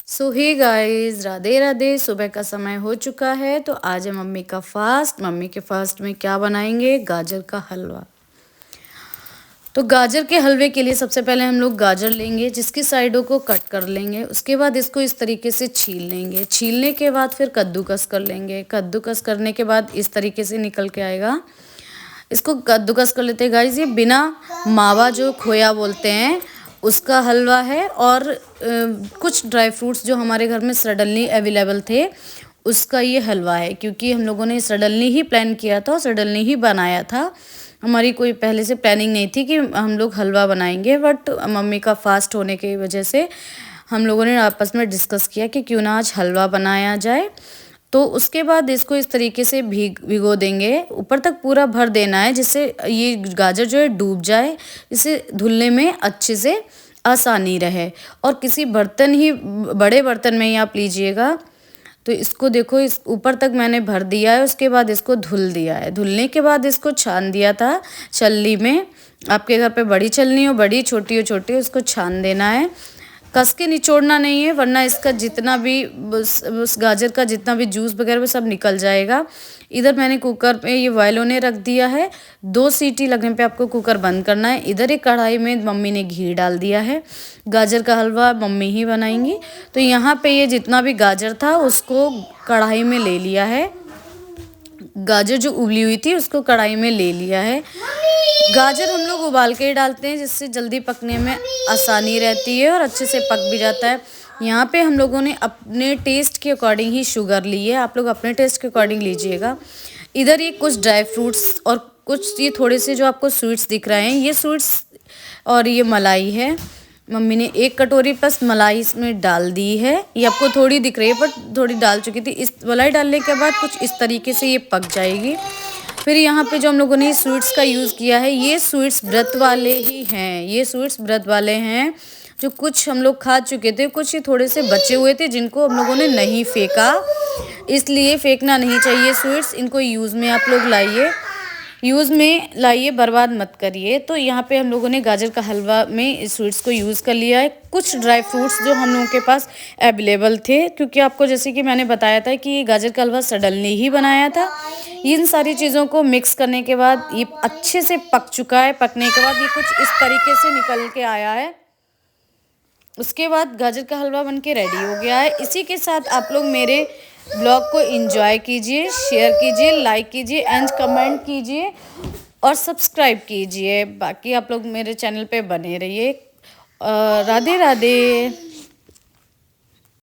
सो hey guys, Radhe Radhe. सुबह का समय हो चुका है तो आज है मम्मी का फास्ट। मम्मी के फास्ट में क्या बनाएंगे? गाजर का हलवा। तो गाजर के हलवे के लिए सबसे पहले हम लोग गाजर लेंगे, जिसकी साइडों को कट कर लेंगे। उसके बाद इसको इस तरीके से छील लेंगे। छीलने के बाद फिर कद्दूकस कर लेंगे। कद्दूकस करने के बाद इस तरीके से निकल के आएगा। इसको कद्दूकस कर लेते हैं गाइस। ये बिना मावा जो खोया बोलते हैं उसका हलवा है, और कुछ ड्राई फ्रूट्स जो हमारे घर में सडनली अवेलेबल थे उसका ये हलवा है। क्योंकि हम लोगों ने सडनली ही प्लान किया था और सडनली ही बनाया था। हमारी कोई पहले से प्लानिंग नहीं थी कि हम लोग हलवा बनाएंगे, बट मम्मी का फास्ट होने की वजह से हम लोगों ने आपस में डिस्कस किया कि क्यों ना आज हलवा बनाया जाए। तो उसके बाद इसको इस तरीके से भिगो देंगे, ऊपर तक पूरा भर देना है, जिससे ये गाजर जो है डूब जाए, इसे धुलने में अच्छे से आसानी रहे। और किसी बर्तन ही, बड़े बर्तन में ही आप लीजिएगा। तो इसको देखो, इस ऊपर तक मैंने भर दिया है। उसके बाद इसको धुल दिया है। धुलने के बाद इसको छान दिया था छलनी में। आपके घर पे बड़ी छलनी हो, बड़ी, छोटी हो छोटी, उसको छान देना है। कस के निचोड़ना नहीं है, वरना इसका जितना भी उस गाजर का जितना भी जूस वगैरह वो सब निकल जाएगा। इधर मैंने कुकर पे ये बॉयल होने रख दिया है। 2 सीटी लगने पे आपको कुकर बंद करना है। इधर एक कढ़ाई में मम्मी ने घी डाल दिया है। गाजर का हलवा मम्मी ही बनाएंगी। तो यहाँ पे ये जितना भी गाजर था उसको कढ़ाई में ले लिया है। गाजर जो उबली हुई थी उसको कढ़ाई में ले लिया है। गाजर हम लोग उबाल के ही डालते हैं, जिससे जल्दी पकने में आसानी रहती है और अच्छे से पक भी जाता है। यहाँ पे हम लोगों ने अपने टेस्ट के अकॉर्डिंग ही शुगर ली है। आप लोग अपने टेस्ट के अकॉर्डिंग लीजिएगा। इधर ये कुछ ड्राई फ्रूट्स और कुछ ये थोड़े से जो आपको स्वीट्स दिख रहे हैं, ये स्वीट्स और ये मलाई है। मम्मी ने 1 कटोरी प्लस मलाई इसमें डाल दी है। ये आपको थोड़ी दिख रही है पर थोड़ी डाल चुकी थी। इस मलाई डालने के बाद कुछ इस तरीके से ये पक जाएगी। फिर यहाँ पे जो हम लोगों ने स्वीट्स का यूज़ किया है, ये स्वीट्स व्रत वाले ही हैं। ये स्वीट्स व्रत वाले हैं, जो कुछ हम लोग खा चुके थे, कुछ ही थोड़े से बचे हुए थे जिनको हम लोगों ने नहीं फेंका। इसलिए फेंकना नहीं चाहिए स्वीट्स, इनको यूज़ में आप लोग लाइए, यूज़ में लाइए, बर्बाद मत करिए। तो यहाँ पे हम लोगों ने गाजर का हलवा में इस स्वीट्स को यूज़ कर लिया है। कुछ ड्राई फ्रूट्स जो हम लोगों के पास अवेलेबल थे, क्योंकि आपको जैसे कि मैंने बताया था कि ये गाजर का हलवा सडनली ही बनाया था। इन सारी चीज़ों को मिक्स करने के बाद ये अच्छे से पक चुका है। पकने के बाद ये कुछ इस तरीके से निकल के आया है। उसके बाद गाजर का हलवा बनके रेडी हो गया है। इसी के साथ आप लोग मेरे ब्लॉग को एंजॉय कीजिए, शेयर कीजिए, लाइक कीजिए एंड कमेंट कीजिए और सब्सक्राइब कीजिए। बाकी आप लोग मेरे चैनल पे बने रहिए। राधे राधे।